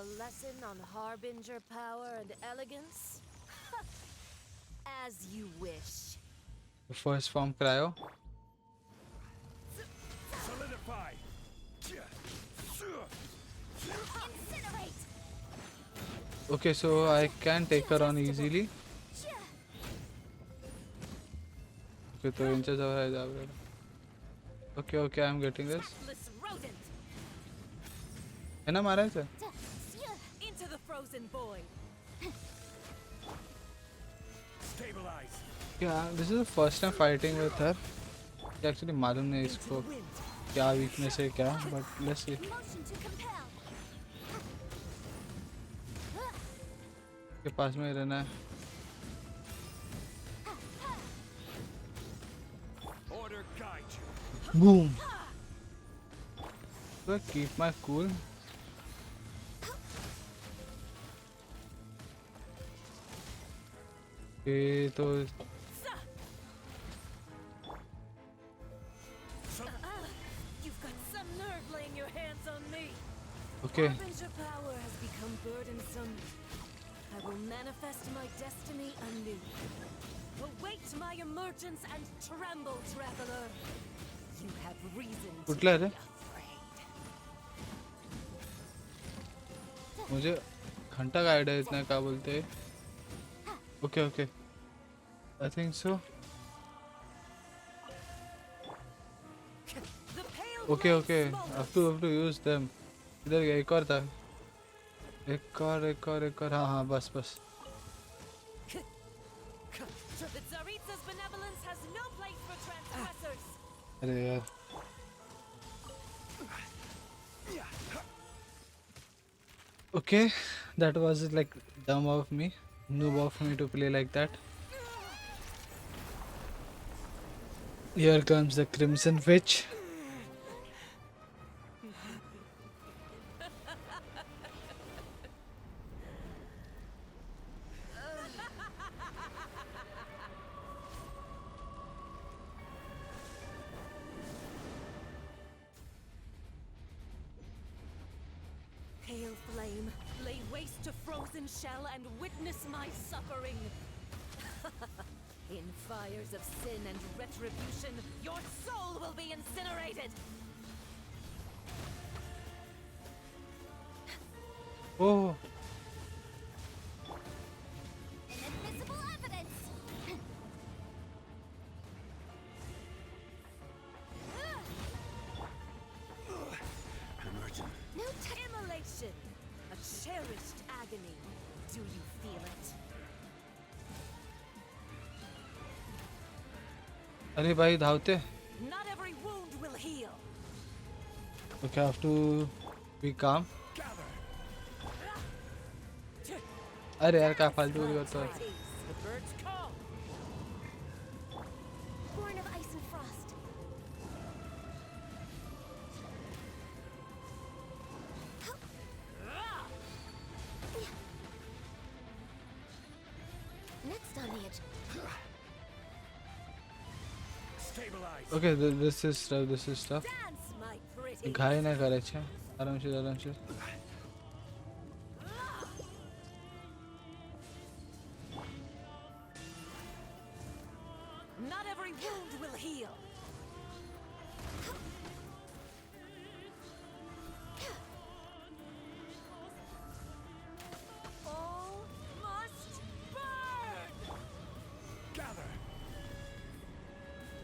A lesson on harbinger power and elegance? As you wish. First form cryo. Solidify. Incinerate. Okay, so I can take her on easily. Okay, तो इंचा जा रहा है. Okay, okay, I'm getting this. Tactless rodent. है ना मारा है sir? Into the frozen void. Stabilize. Yeah, this is the first time fighting with her. Actually मालूम नहीं इसको क्या weakness है क्या, but let's see. Motion to compel. के पास में ही रहना है. Order guide you. Boom. Do I keep my cool? ये तो You've got some nerve laying your hands on me. okay. Harbinger power has become burdensome. I will manifest my destiny anew. Await my emergence and tremble, traveler. You have reason to कुठला be रे? afraid. मुझे घंटा का idea इतना क्या बोलते हैं? Okay, okay. I think so. The pale Okay, blade okay. smolders. Have to use them. इधर गया एक और था. एक और हाँ बस. The Tsaritsa's benevolence has no place for transgressors. अरे यार. Okay, that was like dumb of me, noob of me to play like that. Here comes the Crimson Witch. Pale flame, lay waste to frozen shell and witness my suffering. In fires of sin and retribution, your soul will be incinerated. Oh, Inadmissible evidence. Emergent. No immolation, a cherished agony. Do you feel it? अरे भाई धावते. Not every wound will heal. Okay, I have to be calm. Gather. अरे यार क्या फालतू की बात है. The birds call. Born of ice and frost. Next on the edge. Stabilize. Okay, this is stuff. Dance, my pretty. घाय ना करे छे. आराम से. Not every wound will heal. All must burn. Gather.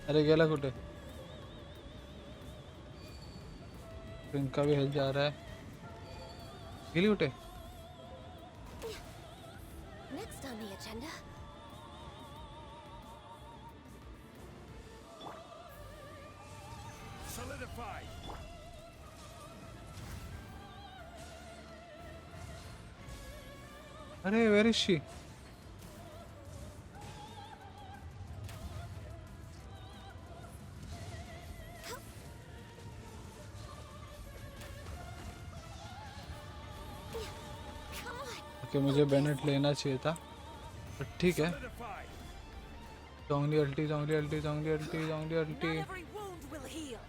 अरे गेला कुठे? इनका भी हेल्थ जा रहा है. गेली कुठे? Next on the agenda. Solidify. अरे where is she? Come on. Okay मुझे बेनेट लेना चाहिए था, बट ठीक है. Solidify. जोंगली अल्टी. Not every wound will heal.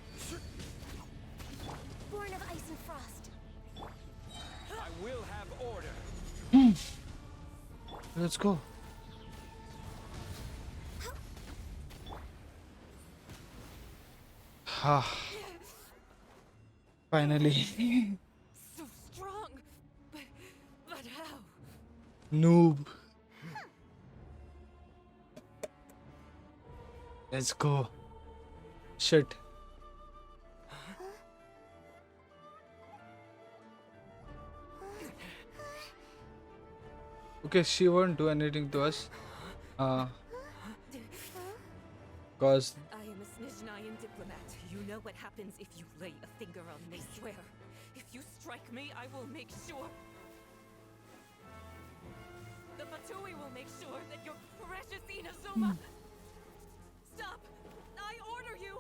Born of ice and frost. I will have Let's go. Ah, finally. So strong! But how? Noob. Let's go. Shit. Okay, she won't do anything to us. Cause I am a Snizhnayan diplomat. You know what happens if you lay a finger on me, swear. If you strike me, I will make sure. The Fatui will make sure that your precious Inazuma. Stop! I order you!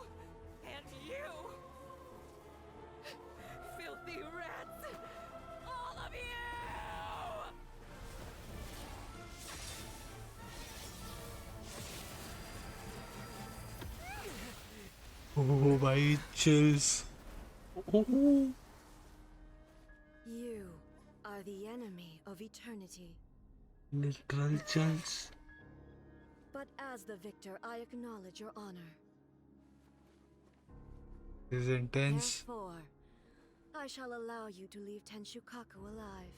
And you! Filthy rats! All of you! oh my chills. Oh. You are the enemy of eternity. Literal chills. But as the victor, I acknowledge your honor. This is intense. Therefore, I shall allow you to leave Tenshukaku alive.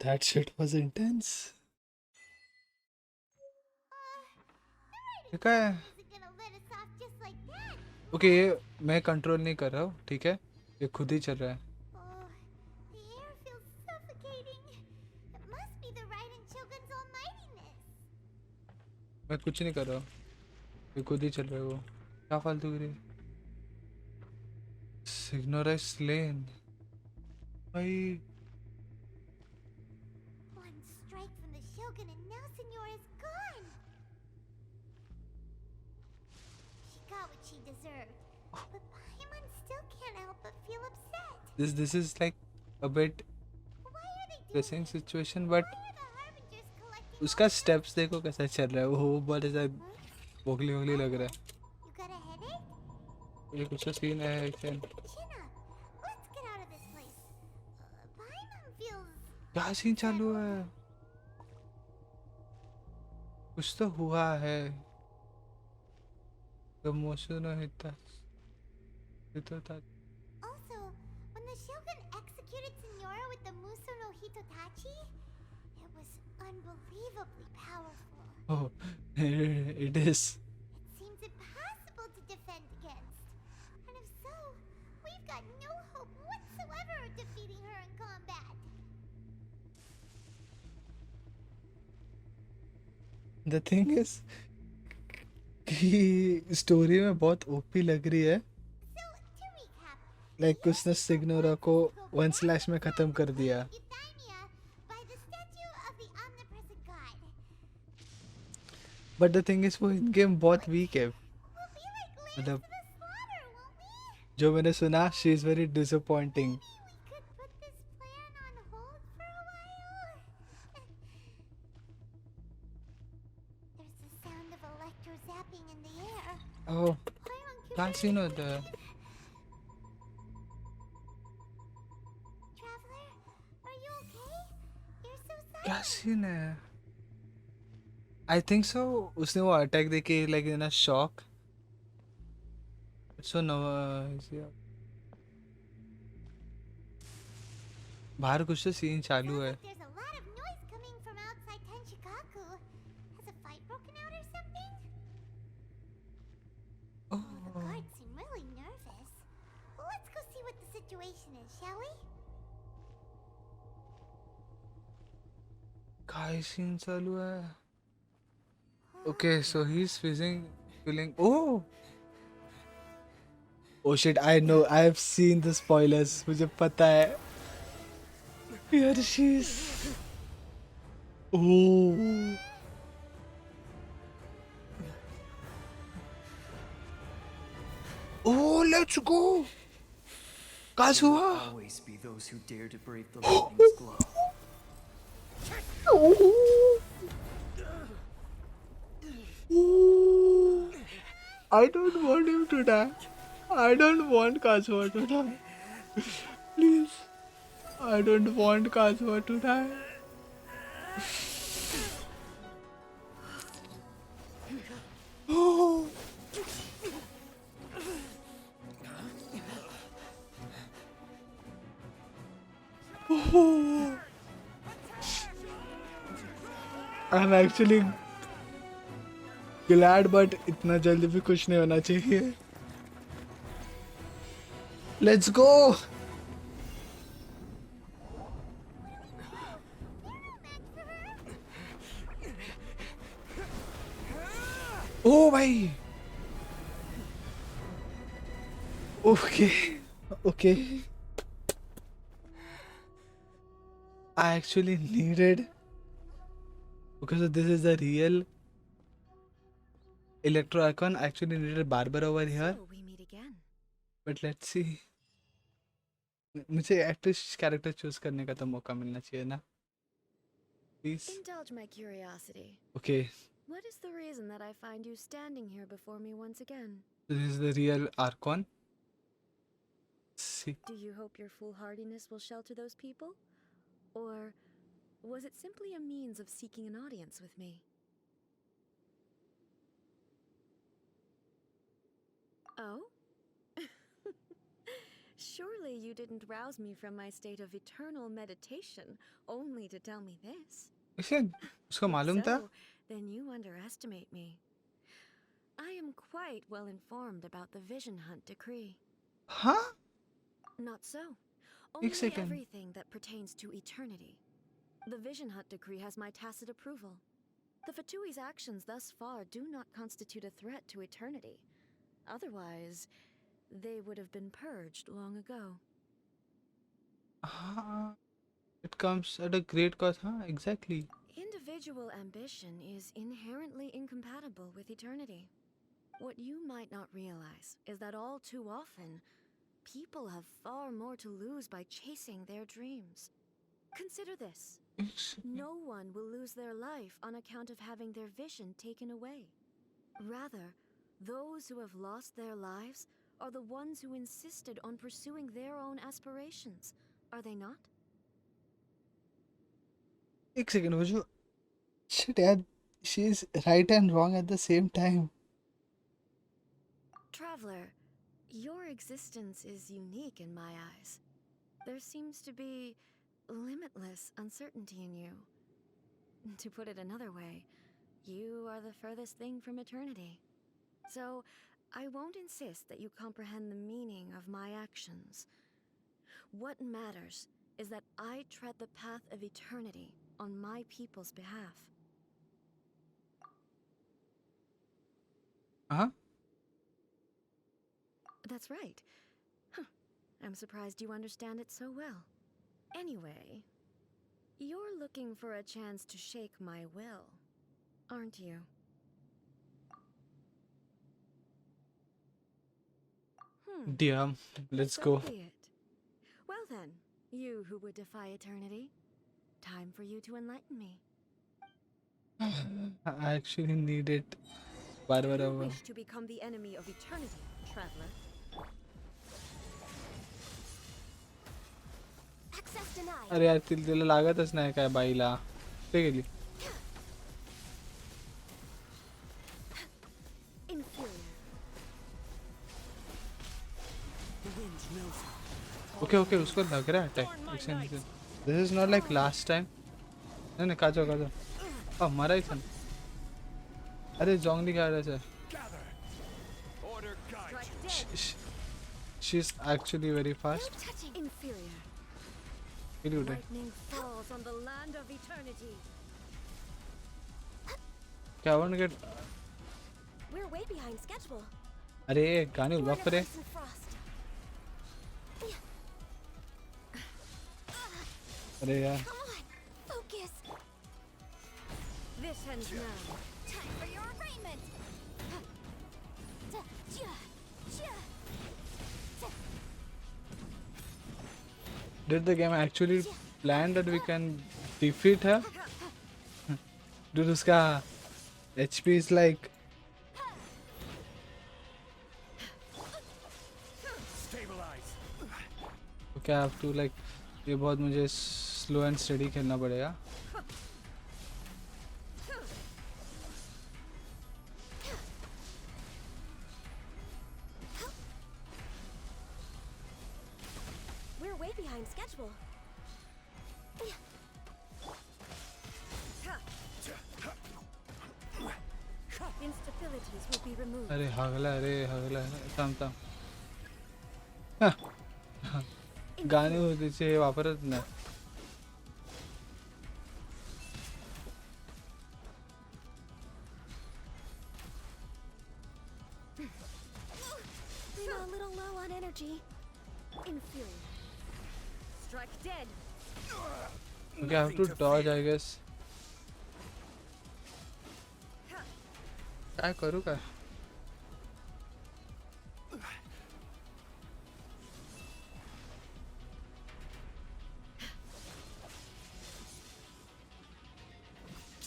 That shit was intense. ठीक है okay ये मैं control नहीं कर रहा हूँ ठीक है ये खुद ही चल रहा है मैं कुछ नहीं कर रहा हूँ ये खुद ही चल रहा है वो क्या फालतू गिरी सिग्नोराइज स्लेन भाई this is like a bit pressing situation but उसका स्टेप्स देखो कैसा चल रहा है वो बहुत ऐसा वोगली वोगली लग रहा है ये कुछ सीन है एक्शन क्या सीन चालू है कुछ तो हुआ है the motion no hit that unbelievably powerful. oh it is It seems impossible to defend against. And if so, we've got no hope whatsoever of defeating her in combat. the thing is कि story में बहुत OP लग रही है So, to recap, like उसने सिग्नोरा को one slash में खत्म कर दिया Euthymia by the statue of the Omnipresent God. But the thing is वो इन गेम बहुत वीक है We'll be like lambs to मतलब the slaughter, won't we? जो मैंने सुना she is very disappointing Maybe we could put this plan on hold for a while. There's the sound of electro zapping in the air. Oh Paimon क्या scene होता है Traveler, are you okay? You're so क्या silent. Scene है I think so उसने वो attack देके like in a shock so no बाहर कुछ तो सीन चालू Sounds है like there's a lot of noise coming from outside Tenshikaku. Has a fight broken out or something? Oh, the guards seem really nervous. Well, let's go see what the situation is, shall we? काय scene चालू है okay so he is feeling oh shit I know I have seen the spoilers मुझे पता है here she is oh let's go Kazuha Always be those who dare to brave the lightning's glow. I don't want him to die. I don't want Kazuha to die. Please. I don't want Kazuha to die. I'm actually glad, but इतना जल्दी भी कुछ नहीं होना चाहिए. Let's go. Oh भाई. Okay. Okay. I actually needed, because this is the real Electro Archon. I actually needed Barber over here. So we meet again. But let's see. मुझे at least character choose करने का तो मौका मिलना चाहिए ना. Please. Indulge my curiosity. Okay. What is the reason that I find you standing here before me once again? This is the real Archon. See. Do you hope your foolhardiness will shelter those people? Or was it simply a means of seeking an audience with me? Oh? Surely you didn't rouse me from my state of eternal meditation only to tell me this. इसे उसको मालूम था? So, then you underestimate me. I am quite well informed about the Vision Hunt decree. हाँ? Not so. Only second. everything that pertains to eternity. The Vision Hunt decree has my tacit approval. The Fatui's actions thus far do not constitute a threat to eternity. Otherwise, they would have been purged long ago. It comes at a great cost, huh? Exactly. Individual ambition is inherently incompatible with eternity. What you might not realize is that all too often, people have far more to lose by chasing their dreams. Consider this. No one will lose their life on account of having their vision taken away. Rather, those who have lost their lives are the ones who insisted on pursuing their own aspirations. Are they not? एक second वो जो shit यार, she is right and wrong at the same time. Traveler, your existence is unique in my eyes. There seems to be limitless uncertainty in you. To put it another way, you are the furthest thing from eternity. So, I won't insist that you comprehend the meaning of my actions. What matters is that I tread the path of eternity on my people's behalf. Huh? That's right. Huh. I'm surprised you understand it so well. Anyway, you're looking for a chance to shake my will, aren't you? Dear, let's So go. be it. Well then, you who would defy eternity, time for you to enlighten me. I actually need it. Barber You over. wish to become the enemy of eternity, traveler. Access denied. अरे यार तिला लागतच नाही काय बाईला. ते गेली. Inferior. The wind knows her. Okay, okay, उसको लग रहा है attack. This is not like last time. नहीं काजो. Oh, मरा ही था. अरे जोंगली क्या रहा है? Gather. Order guide you. She's actually very fast. Touching. Inferior. Kill you. Lightning falls on the land of eternity. क्या one get? We're way behind schedule. अरे गाने ब्लॉक करे. Ice and frost. अरे यार. Come on, focus. This ends now. Time for your arraignment. Did the game actually plan that we can defeat her? Dude, उसका HP is like. Stabilize. Okay, I have to like. ये बहुत मुझे slow and steady खेलना पड़ेगा. behind schedule. Instabilities will be removed. अरे हगला थांब गाणे होतीचे वापरत नाही. I'm a little low on energy. Inferior. Strike dead. Okay, I have to dodge, I guess. काय करू काय?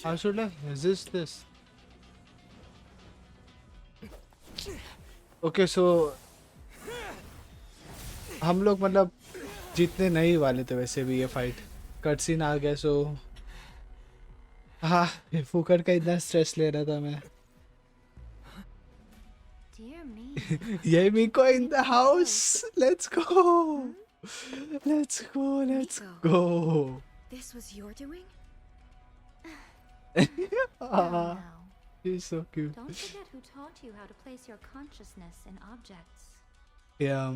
How should I resist this? Okay, so हम लोग मतलब जीतने नहीं वाले थे वैसे भी ये फाइट. कटसीन आ गया सो हाँ फुकट का इतना स्ट्रेस ले रहा था मैं. Dear me. Yay Miko in the house. Let's go. Let's go. This was your doing? Ah, he's so cute. Don't forget who taught you how to place your consciousness in objects. Yeah.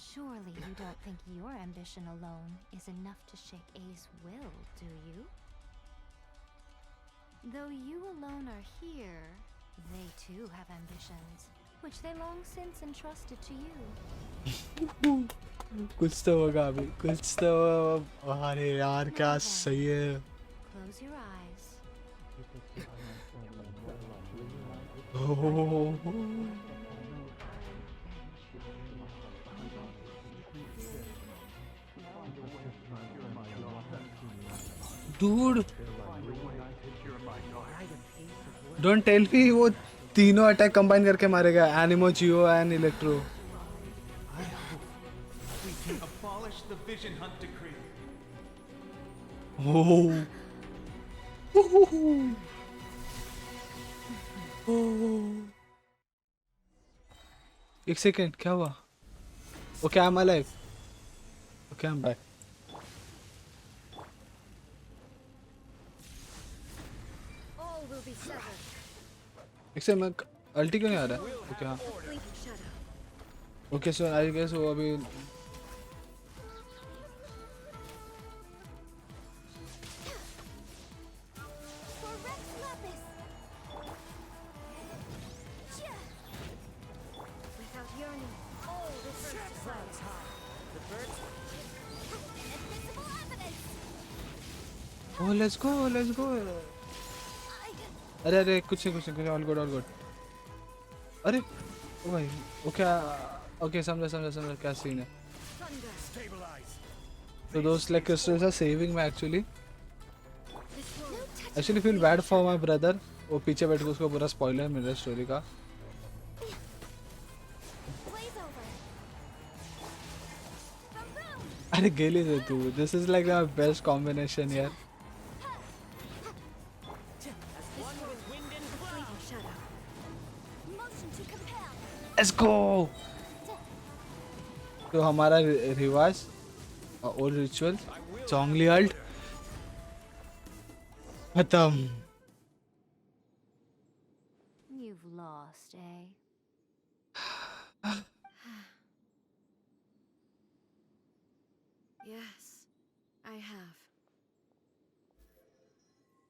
Surely you don't think your ambition alone is enough to shake A's will, do you? Though you alone are here, they too have ambitions, which they long since entrusted to you. कुछ तो होगा अभी कुछ तो. अरे यार क्या सही है. Close your eyes. Oh. Dude, don't tell me वो तीनों अटैक कंबाइन करके मारेगा. Anemo, geo and electro. We can abolish the vision hunt decree. Oh. एक सेकेंड क्या हुआ? Okay, I'm alive. Okay, I'm back. All will be severed. एक second मैं अल्टी क्यों नहीं आ रहा? Okay, हाँ. Fleeting shadow. Okay, so I guess वो अभी For Rex Lapis. Without yearning, all returns to life. Invisible evidence. oh let's go. अरे कुछ नहीं all good. अरे ओ भाई okay समझा क्या सीन है. Thunder. Stabilize. So those like crystals are saving me actually. This will Actually feel bad for my brother. वो पीछे बैठ के उसको पूरा स्पॉइलर मिल रहा है स्टोरी का. Blaze over. Boom. अरे गेली दे तू. This is like the best combination यार. fleeting shadow. Motion to compel. Let's go. तो हमारा रिवाज और रिचुअल चोंगली अल्ट खत्म. You've lost, eh? Yes, I have.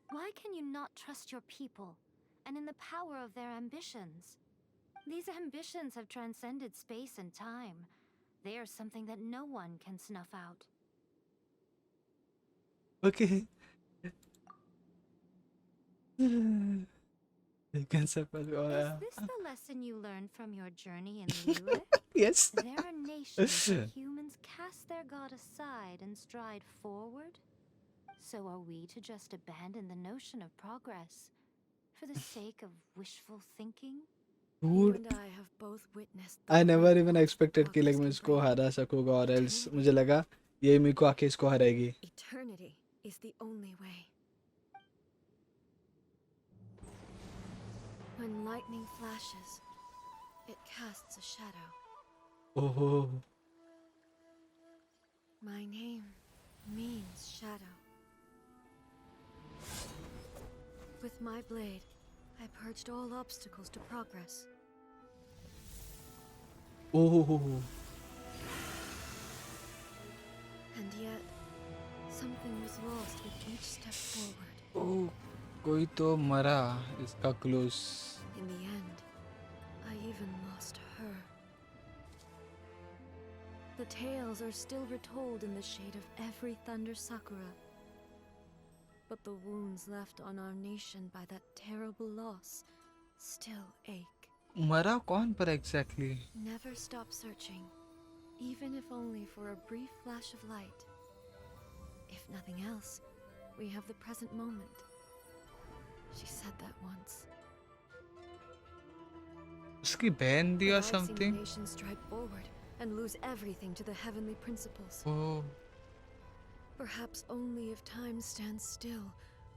Why can you not trust your people and in the power of their ambitions? These ambitions have transcended space and time. They are something that no one can snuff out. Okay. You can suppose. Is this the lesson you learned from your journey in Liyue? Yes. There are nations where humans cast their god aside and stride forward. So are we to just abandon the notion of progress for the sake of wishful thinking? You Dude, and I have both witnessed. I never even expected कि like मैं इसको हरा सकूंगा और else मुझे लगा ये मेरे को आके इसको हराएगी. Eternity is the only way. When lightning flashes, it casts a shadow. Oh. My name means shadow. With my blade, I purged all obstacles to progress. Oh, And yet, something was lost with each step forward. oh, कोई तो मरा इसका close. In the end, I even lost her. The tales are still retold in the shade of every thunder sakura. But the wounds left on our nation by that terrible loss still ache. मरा कौन पर exactly? Never stop searching, even if only for a brief flash of light. If nothing else, we have the present moment. She said that once. उसकी बहन थी But or I've seen something? the nation stride forward and lose everything to the heavenly principles. Oh, Perhaps only if time stands still,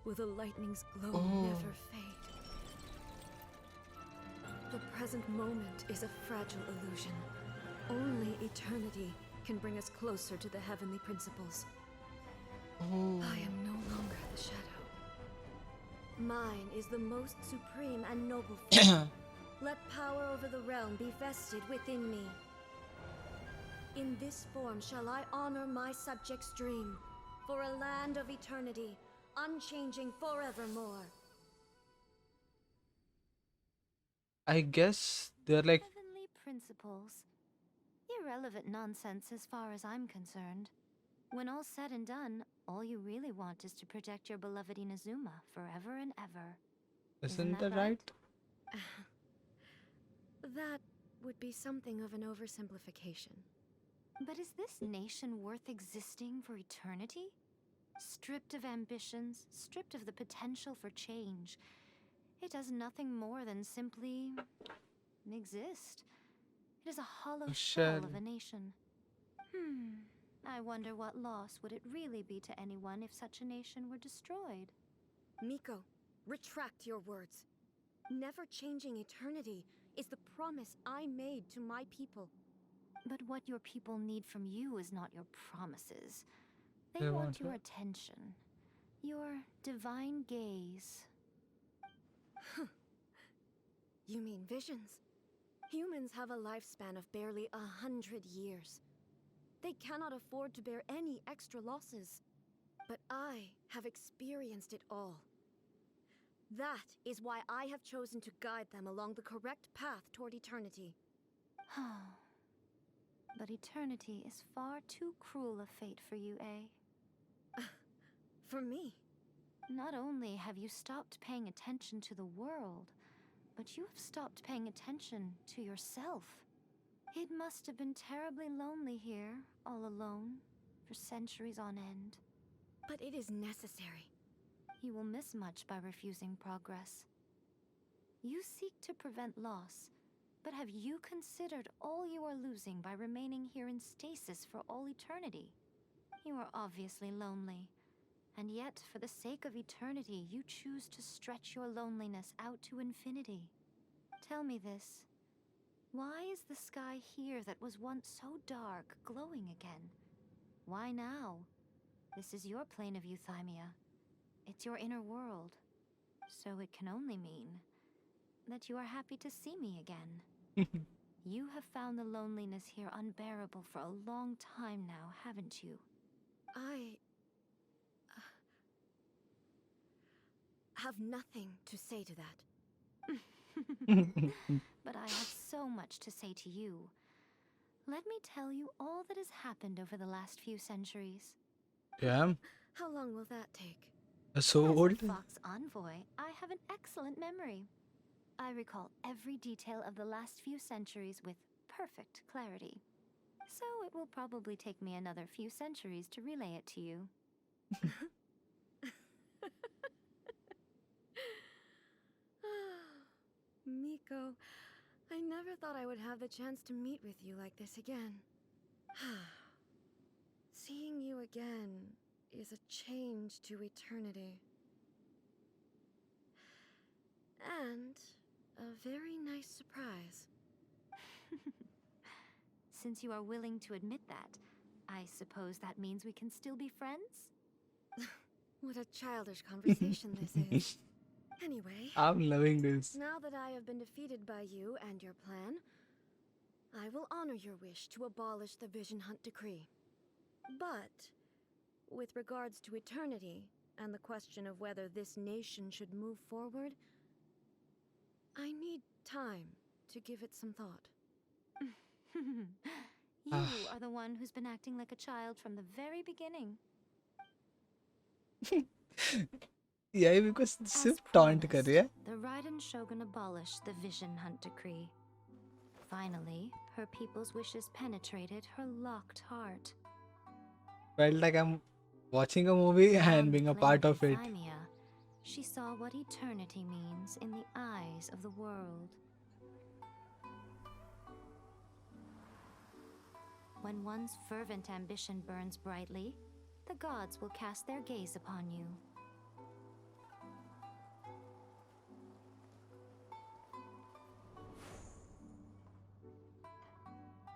will the lightning's glow Oh. never fade. The present moment is a fragile illusion. Only eternity can bring us closer to the heavenly principles. oh. I am no longer the shadow. Mine is the most supreme and noble form. Let power over the realm be vested within me. In this form shall I honor my subjects' dream, for a land of eternity, unchanging forevermore. I guess they're like, Heavenly principles. Irrelevant nonsense as far as I'm concerned. When all's said and done, all you really want is to protect your beloved Inazuma forever and ever. isn't that that right? That would be something of an oversimplification. But is this nation worth existing for eternity? Stripped of ambitions, stripped of the potential for change, it does nothing more than simply exist. It is a hollow shell of a nation. I wonder what loss would it really be to anyone if such a nation were destroyed? Miko, retract your words. Never changing eternity is the promise I made to my people. But what your people need from you is not your promises. They They want want your what? attention, your divine gaze. You mean visions? Humans have a lifespan of barely 100 years. They cannot afford to bear any extra losses. But I have experienced it all. That is why I have chosen to guide them along the correct path toward eternity. But eternity is far too cruel a fate for you, eh? For me, Not only have you stopped paying attention to the world, but you have stopped paying attention to yourself. It must have been terribly lonely here, all alone, for centuries on end. but it is necessary. You will miss much by refusing progress. You seek to prevent loss, but have you considered all you are losing by remaining here in stasis for all eternity? You are obviously lonely, and yet for the sake of eternity, you choose to stretch your loneliness out to infinity. Tell me this. Why is the sky here that was once so dark glowing again? Why now? This is your plane of euthymia. It's your inner world. So it can only mean that you are happy to see me again. You have found the loneliness here unbearable for a long time now, haven't you? I have nothing to say to that. But I have so much to say to you. Let me tell you all that has happened over the last few centuries. Damn, How long will that take? so As a old. Fox envoy, I have an excellent memory. I recall every detail of the last few centuries with perfect clarity. So it will probably take me another few centuries to relay it to you. Miko, I never thought I would have the chance to meet with you like this again. Seeing you again is a change to eternity. And a very nice surprise. Since you are willing to admit that, I suppose that means we can still be friends? What a childish conversation this is. Anyway, I'm loving this. now that I have been defeated by you and your plan, I will honor your wish to abolish the Vision Hunt Decree. But, with regards to eternity and the question of whether this nation should move forward, I need time to give it some thought. You are the one who's been acting like a child from the very beginning. यही because As सिर्फ taunt कर promised, रही है. the Raiden Shogun abolished the Vision Hunt Decree. Finally, her people's wishes penetrated her locked heart. Felt like I'm watching a movie On and the being a planet part of it. Euthymia, she saw what eternity means in the eyes of the world. When one's fervent ambition burns brightly, the gods will cast their gaze upon you.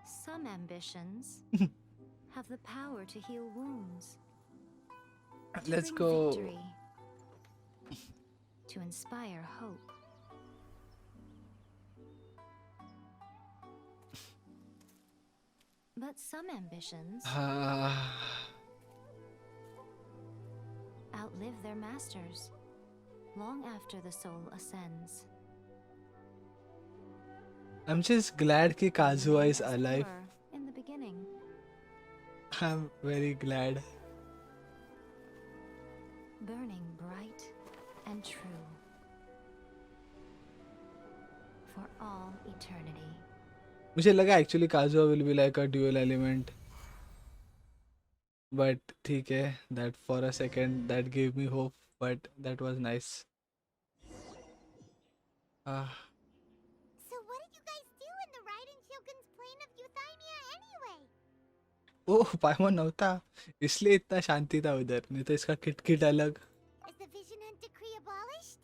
Some ambitions have the power to heal wounds, to Let's bring go. victory, to inspire hope. But some ambitions outlive their masters long after the soul ascends. I'm just glad कि Kazuha Remain is as they alive. were in the beginning. I'm very glad. Burning bright and true for all eternity. मुझे लगा actually Kazuha will be like a dual element. But ठीक है, that for a second that gave me hope, but that was nice. So what did you guys do in the Raiden Shogun's plane of Euthymia anyway? ओह पायमन नव्हता इसलिए इतना शांति था उधर, नहीं तो इसका किटकिट अलग. Is the Vision Hunt Decree abolished?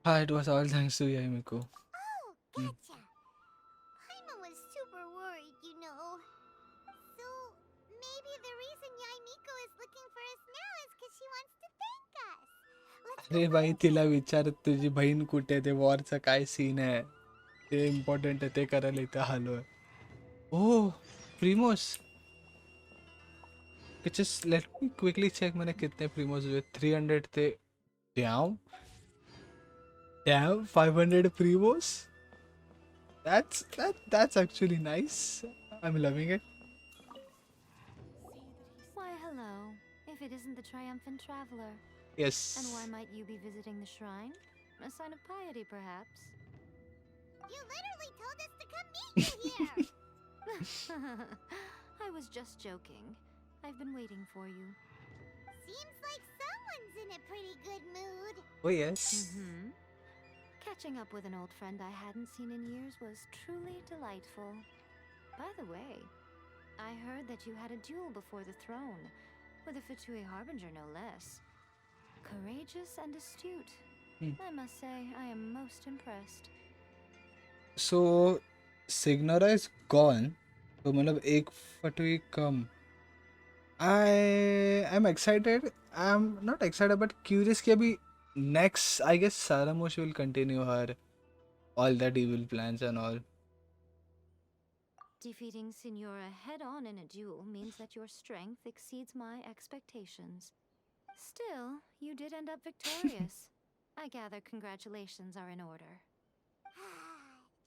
हाँ, it was all thanks to Yamiko. Oh, gotcha. Paimon was super worried, you know. So, maybe the reason Yaimiko is looking for us now is because she wants to thank us. Let's अरे go भाई find तिला her. विचार तुझी बहीण कुठे, ते वॉरचं काय scene आहे, ते इम्पॉर्टंट आहे, ते करायला इथं आलो आहे. ओह प्रीमोस, just let me quickly check मैंने कितने प्रीमोस हुए. 300 थे. Damn 500 प्रीमोस. That's actually nice. I'm loving it. Why, hello. If it isn't the triumphant traveler. Yes. And why might you be visiting the shrine? A sign of piety, perhaps? You literally told us to come meet you here. I was just joking. I've been waiting for you. Seems like someone's in a pretty good mood. Oh yes. Catching up with an old friend I hadn't seen in years was truly delightful. By the way, I heard that you had a duel before the throne, with a Fatui Harbinger no less. Courageous and astute. I must say, I am most impressed. So Signora is gone. तो मतलब एक फटवी कम. I'm excited. I'm not excited but curious कि अभी next I guess Saramosh will continue her all that evil plans and all. Defeating Signora head-on in a duel means that your strength exceeds my expectations. Still, you did end up victorious. I gather congratulations are in order.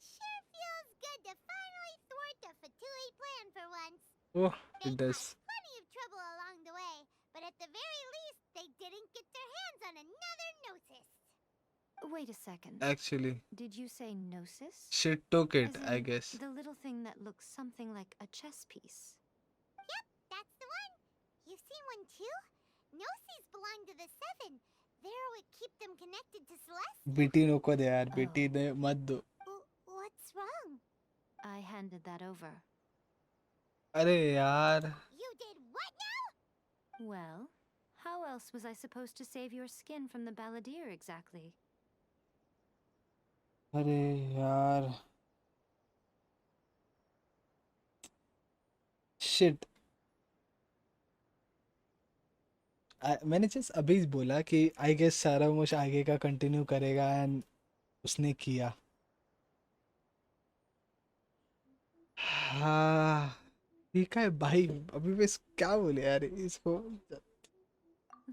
Sure feels good to finally thwart a Fatui plan for once. Oh, They it does. caused plenty of trouble along the way, but at the very least, they didn't get their hands on another Gnosis. Wait a second. Actually, Did you say Gnosis? she took it, As I in guess. the little thing that looks something like a chess piece. Yep, that's the one. You've seen one too? Gnosis belong to the Seven. They're what keep them connected to Celeste. बेटी नको दे यार, बेटी दे मत दो. What's wrong? I handed that over. अरे यार. You did what now? Well, how else was I supposed to save your skin from the balladeer exactly? अरे यार. Shit. मैंने जस्ट अभी बोला कि आई गेस सारा मुझ आगे का कंटिन्यू करेगा एंड उसने किया. हाँ ठीक है भाई. अभी मैं क्या बोले यार इसको.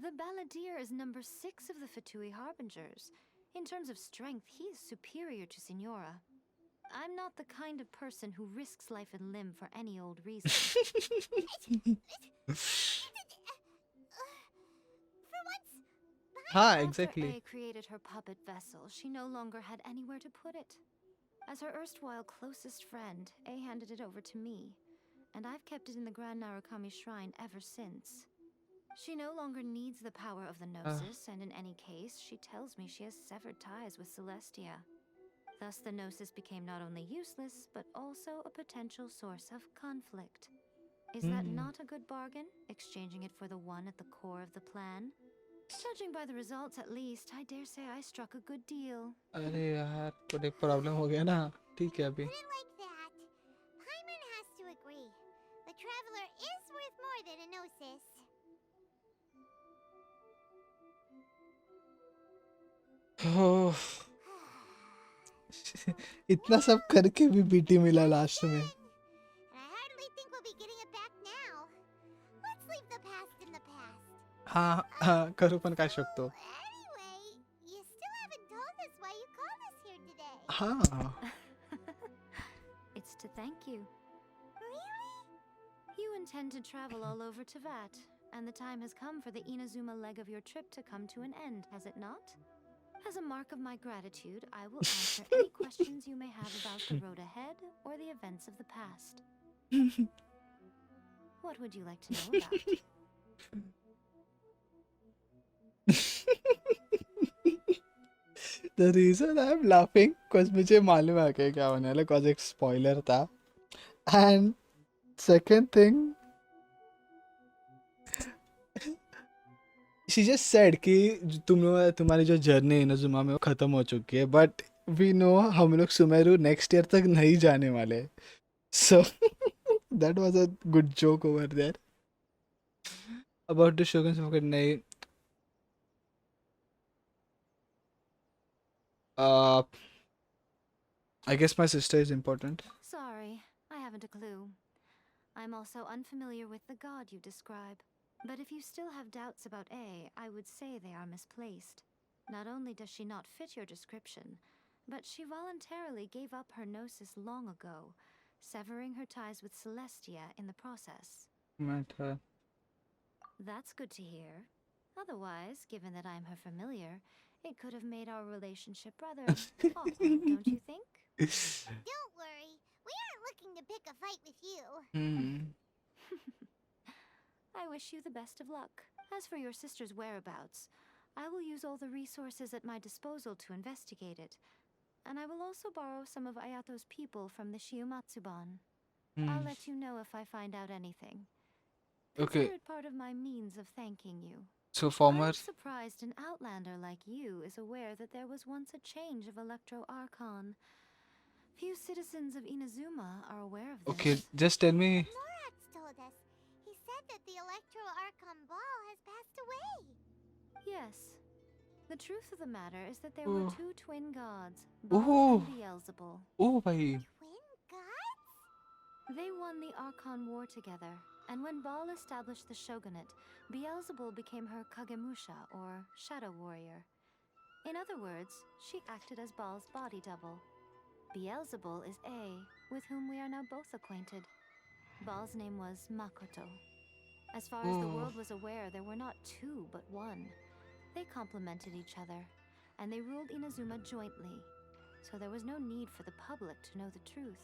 The Balladeer is number 6 of the Fatui Harbingers. In terms of strength, he is superior to Signora. I'm not the kind of person who risks life and limb for any old reason. For once, हाँ After exactly. A created her puppet vessel, she no longer had anywhere to put it. As her erstwhile closest friend, A handed it over to me, and I've kept it in the Grand Narukami Shrine ever since. She no longer needs the power of the Gnosis, and in any case, she tells me she has severed ties with Celestia. Thus, the Gnosis became not only useless, but also a potential source of conflict. Is that not a good bargain, exchanging it for the one at the core of the plan? Judging by the results, at least, I dare say I struck a good deal. अरे यार कोई problem हो गया ना. ठीक है अभी. put it like that. Paimon has to agree. The Traveler is worth more than a Gnosis. ओह, इतना सब करके भी बीटी मिला लास्ट में. And I hardly think we'll be getting it back now. Let's leave the past in the past. हाँ हाँ करू पण काय शकतो. Anyway, you still haven't told us why you called us here today. हाँ It's to thank you. Really? You intend to travel all over Teyvat, and the time has come for the Inazuma leg of your trip to come to an end, has it not? As a mark of my gratitude, I will answer any questions you may have about the road ahead or the events of the past. What would you like to know about? The reason I'm laughing because मुझे मालूम है कि क्या होने वाला cause एक spoiler था. And second thing, she just said कि तुम्हारी जो जर्नी इनाजुमा में वो खत्म हो चुकी है. But we know हम लोग सुमेरु next year तक नहीं जाने वाले. So that was a good joke over there. About the Shogun's Pocket नहीं. Uh, I guess my sister is important. Sorry, I haven't a clue. I'm also unfamiliar with the god you describe. But if you still have doubts about A, I would say they are misplaced. Not only does she not fit your description, but she voluntarily gave up her gnosis long ago, severing her ties with Celestia in the process. Matter. That's good to hear. Otherwise, given that I'm her familiar, it could have made our relationship rather awkward, don't you think? Don't worry. We aren't looking to pick a fight with you. I wish you the best of luck. As for your sister's whereabouts, I will use all the resources at my disposal to investigate it. And I will also borrow some of Ayato's people from the Shiumatsuban. I'll let you know if I find out anything. Okay. Consider it part of my means of thanking you. So former. I'm surprised an outlander like you is aware that there was once a change of Electro Archon. Few citizens of Inazuma are aware of this. Okay, just tell me. Morax told us. He said that the Electro Archon Ball has passed away. Yes. The truth of the matter is that there were Oh. two twin gods, Oh. Baal and Beelzebul. Oh bhai. Twin gods? They won the Archon War together, and when Baal established the shogunate, Beelzebul became her Kagemusha, or shadow warrior. In other words, she acted as Baal's body double. Beelzebul is A, with whom we are now both acquainted. Baal's name was Makoto. As far as the world was aware, there were not two, but one. They complemented each other, and they ruled Inazuma jointly, so there was no need for the public to know the truth.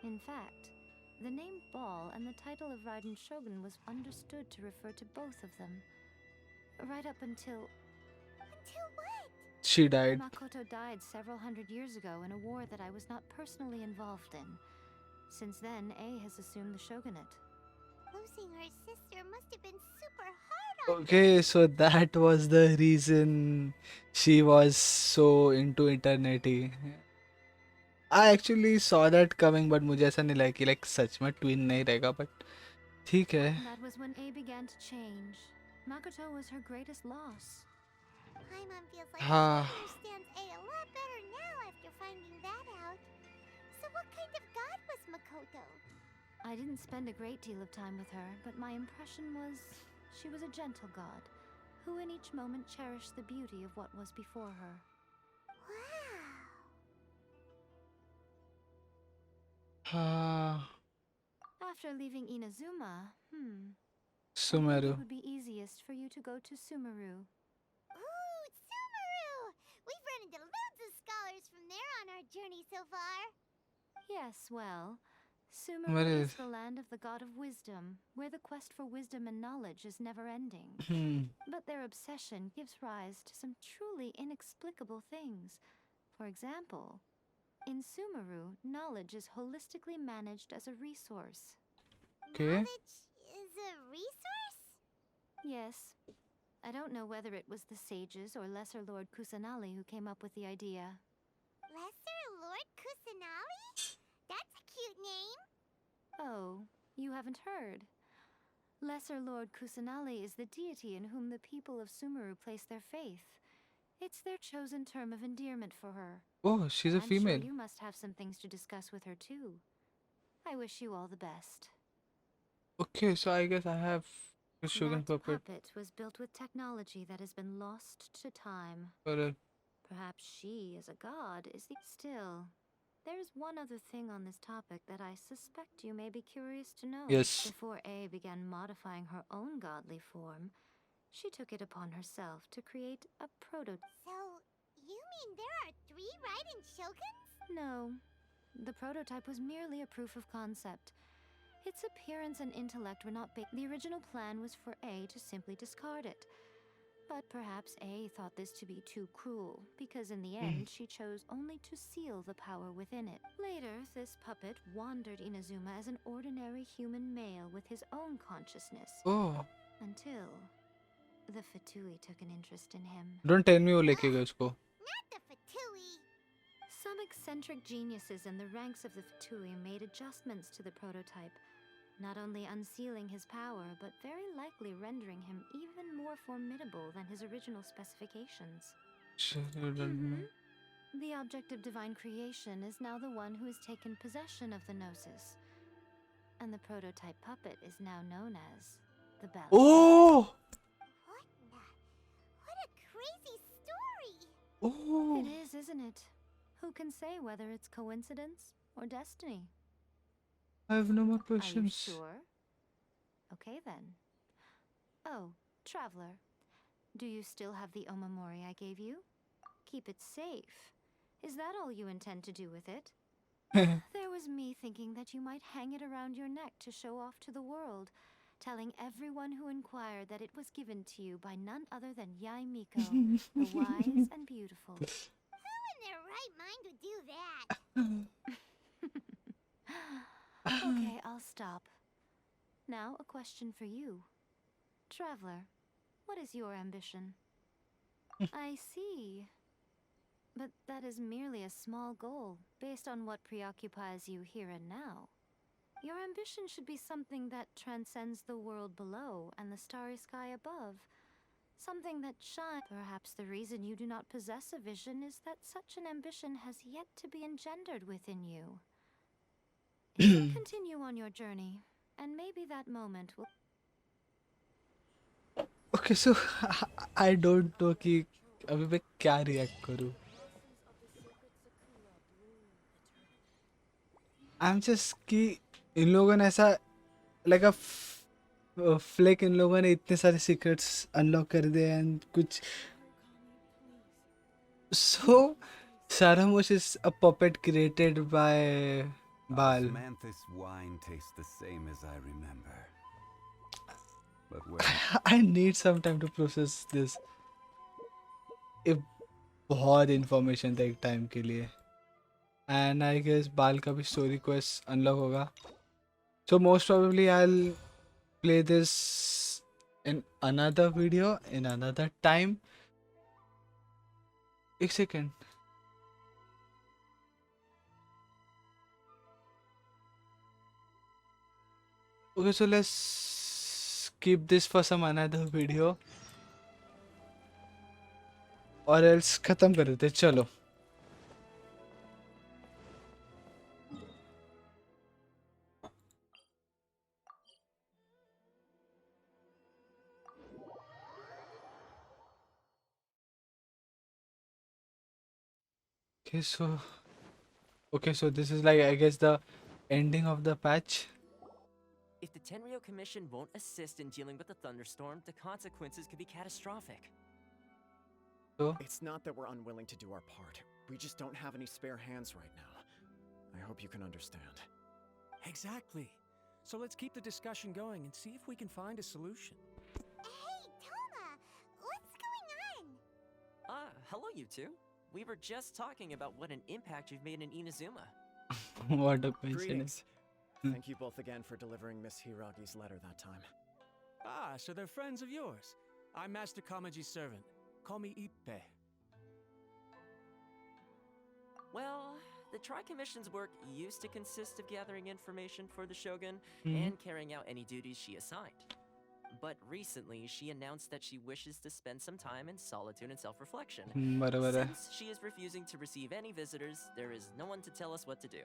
In fact, the name Baal and the title of Raiden Shogun was understood to refer to both of them. Right up until Until what? She died. Makoto died several hundred years ago in a war that I was not personally involved in. Since then, A has assumed the shogunate. Losing her sister must have been super hard on Okay, so that was the reason she was so into eternity. I actually saw that coming, but मुझे ऐसा नहीं लगा कि like सच में twin नहीं रहेगा, but ठीक है. That was when A began to change. Makoto was her greatest loss. Paimon feels like Ah. she understands A a lot better now after finding that out. So what kind of god was Makoto? I didn't spend a great deal of time with her, but my impression was she was a gentle god, who in each moment cherished the beauty of what was before her. Wow. After leaving Inazuma, I think Sumeru. it would be easiest for you to go to Sumeru. Ooh, Sumeru! We've run into loads of scholars from there on our journey so far. Yes, well, Where Sumeru is- is the land of the god of wisdom, where the quest for wisdom and knowledge is never ending. But their obsession gives rise to some truly inexplicable things. For example, in Sumeru, knowledge is holistically managed as a resource. Okay. Knowledge is a resource? Yes. I don't know whether it was the sages or Lesser Lord Kusanali who came up with the idea. Lesser Lord Kusanali? That's a cute name. Oh, you haven't heard. Lesser Lord Kusanali is the deity in whom the people of Sumeru place their faith. It's their chosen term of endearment for her. Oh, she's a I'm female. sure you must have some things to discuss with her too. I wish you all the best. Okay, so I guess I have a sugar That puppet. puppet was built with technology that has been lost to time. But Perhaps she, as a god, is the... Still, there's one other thing on this topic that I suspect you may be curious to know. yes. Before A began modifying her own godly form, she took it upon herself to create a prototype. So, you mean there are 3 Raiden Shoguns? No, the prototype was merely a proof of concept. Its appearance and intellect were not the original plan was for A to simply discard it. But perhaps A thought this to be too cruel, because in the end she chose only to seal the power within it. Later, this puppet wandered Inazuma as an ordinary human male with his own consciousness, Oh, until the Fatui took an interest in him. don't tell me वो लेके उसको. Not the Fatui. Some eccentric geniuses in the ranks of the Fatui made adjustments to the prototype, not only unsealing his power, but very likely rendering him even more formidable than his original specifications. The object of divine creation is now the one who has taken possession of the Gnosis, and the prototype puppet is now known as the Bell. Oh, What a crazy story! oh. It is, isn't it? Who can say whether it's coincidence or destiny? I have no more Are you questions. sure? Okay then. Oh, traveler. Do you still have the Omamori I gave you? Keep it safe. Is that all you intend to do with it? There was me thinking that you might hang it around your neck to show off to the world, telling everyone who inquired that it was given to you by none other than Yai Miko, the wise and beautiful. Who in their right mind would do that? Okay, I'll stop. Now, a question for you. Traveler, what is your ambition? I see. But that is merely a small goal, based on what preoccupies you here and now. Your ambition should be something that transcends the world below and the starry sky above. Something that shines. Perhaps the reason you do not possess a vision is that such an ambition has yet to be engendered within you. You can continue on your journey, and maybe that moment will... Okay, so I don't know कि अभी मैं क्या react करूँ. I'm just कि इन लोगों ने ऐसा like a flick इन लोगों ने इतने सारे secrets unlock कर दिए and कुछ. So Saramosh is a puppet created by Bal. Osmanthus wine tastes the same as I remember. But where? I need some time to process this. ये बहुत information था एक time के लिए. And I guess बाल का भी story quest unlock होगा. So most probably I'll play this in another video in another time. एक second. Okay, so let's keep this for some another video. और else खत्म कर देते चलो. Okay, so this is like, I guess, the ending of the patch. If the Tenryo Commission won't assist in dealing with the thunderstorm, the consequences could be catastrophic. So It's not that we're unwilling to do our part. We just don't have any spare hands right now. I hope you can understand. Exactly. So let's keep the discussion going and see if we can find a solution. Hey, Toma! What's going on? Hello you two. We were just talking about what an impact you've made in Inazuma. what a coincidence. Greetings. Thank you both again for delivering Miss Hiragi's letter that time. Ah, so they're friends of yours. I'm Master Kamaji's servant. Call me Ippe. Well, the Tri-Commission's work used to consist of gathering information for the Shogun Mhm. and carrying out any duties she assigned. But recently, she announced that she wishes to spend some time in solitude and self-reflection. बराबर है. Since she is refusing to receive any visitors, there is no one to tell us what to do.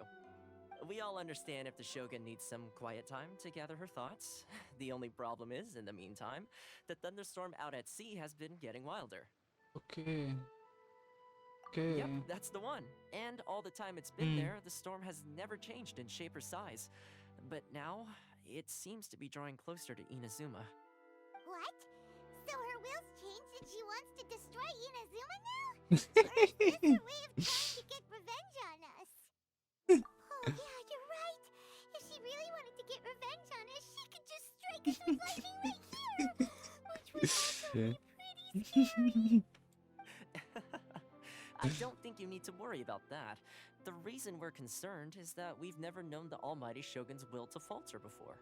We all understand if the Shogun needs some quiet time to gather her thoughts. The only problem is, in the meantime, the thunderstorm out at sea has been getting wilder. Okay. Okay. Yep, that's the one. And all the time it's been Hmm. there, the storm has never changed in shape or size. But now, it seems to be drawing closer to Inazuma. What? So her will's changed and she wants to destroy Inazuma now? Or is this her way of trying to get revenge on us? Oh, yeah, you're right. If she really wanted to get revenge on us, she could just strike us with lightning right here. Which would also be pretty scary. I don't think you need to worry about that. The reason we're concerned is that we've never known the Almighty Shogun's will to falter before.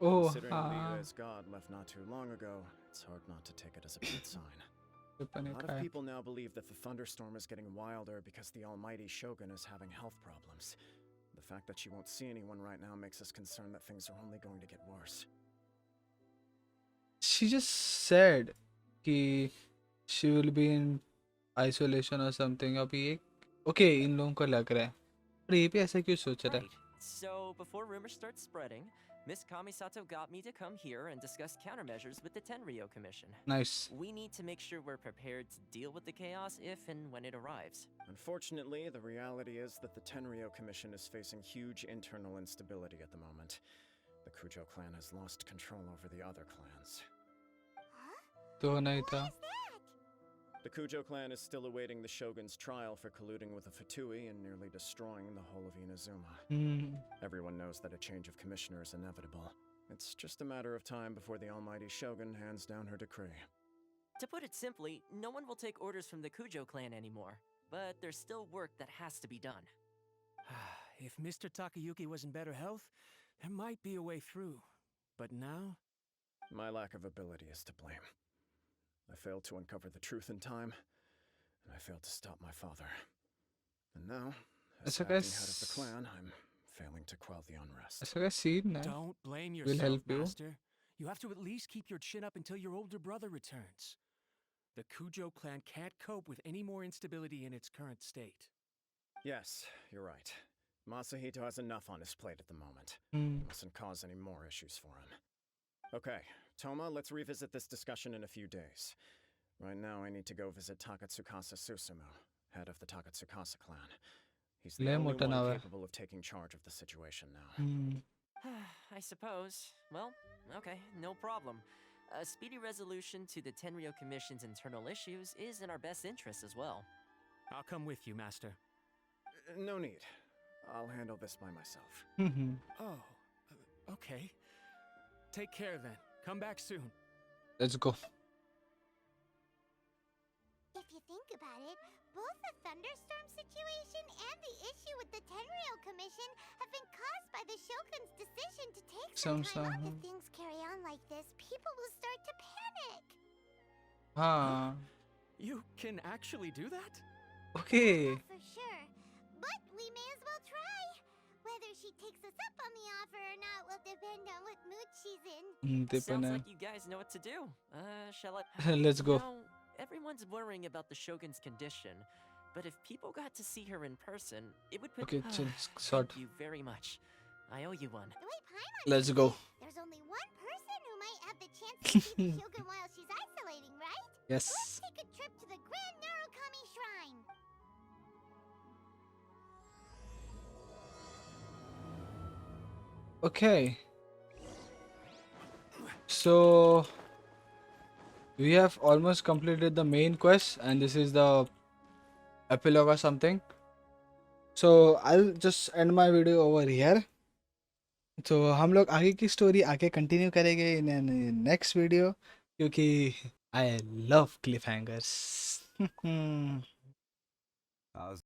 Oh, Considering हाँ. Leah as God left not too long ago, it's hard not to take it as a bad sign. A Panic lot of attack. people now believe that the thunderstorm is getting wilder because the almighty Shogun is having health problems. The fact that she won't see anyone right now makes us concerned that things are only going to get worse. She just said कि she will be in isolation or something. अभी एक okay इन लोगों को लग रहा है. पर ये भी ऐसा क्यों सोच रहा है? Right. So, before rumors start spreading, Miss Kamisato got me to come here and discuss countermeasures with the Tenryo Commission. Nice. We need to make sure we're prepared to deal with the chaos if and when it arrives. Unfortunately, the reality is that the Tenryo Commission is facing huge internal instability at the moment. The Kujo clan has lost control over the other clans. तो नहीं था. What is that? The Kujo clan is still awaiting the Shogun's trial for colluding with the Fatui and nearly destroying the whole of Inazuma. Hmm. Everyone knows that a change of commissioner is inevitable. It's just a matter of time before the almighty Shogun hands down her decree. To put it simply, no one will take orders from the Kujo clan anymore. But there's still work that has to be done. If Mr. Takayuki was in better health, there might be a way through. But now, My lack of ability is to blame. I failed to uncover the truth in time, and I failed to stop my father. And now, as ऐसा acting cash- head of the clan, I'm failing to quell the unrest. ऐसा क्या scene है? don't blame We'll yourself, help you. Master. You have to at least keep your chin up until your older brother returns. The Kujo clan can't cope with any more instability in its current state. Yes, you're right. Masahito has enough on his plate at the moment. Hmm. Mustn't cause any more issues for him. Okay, Toma, let's revisit this discussion in a few days. Right now, I need to go visit Takatsukasa Susumu, head of the Takatsukasa clan. He's the Le only मोटा one नाव है. capable of taking charge of the situation now. Hmm. I suppose. Well, okay, no problem. A speedy resolution to the Tenryo Commission's internal issues is in our best interest as well. I'll come with you, Master. No need. I'll handle this by myself. Hmm. Oh, okay. Take care then. Come back soon. Let's go. If you think about it, both the thunderstorm situation and the issue with the Tenryo Commission have been caused by the Shogun's decision to take some time off. If things carry on like this, people will start to panic. हाँ. You can actually do that? Okay. Not for sure, but we may as well try. Whether she takes us up on the offer or not will depend on what mood she's in. ते पण Sounds आहे. like you guys know what to do. Shall I? Let's go. Now, everyone's worrying about the Shogun's condition, but if people got to see her in person, it would put. Okay, chill, sort. Thank you very much. I owe you one. The way Paimon Let's sees go. it, there's only one person who might have the chance to see the Shogun while she's isolating, right? Yes. Let's take a trip to the Grand Narukami Shrine. Okay. So we have almost completed the main quest, and this is the epilogue or something. So I'll just end my video over here. तो हम लोग आगे की story आगे continue करेंगे in next video, क्योंकि I love Cliff hangers. How's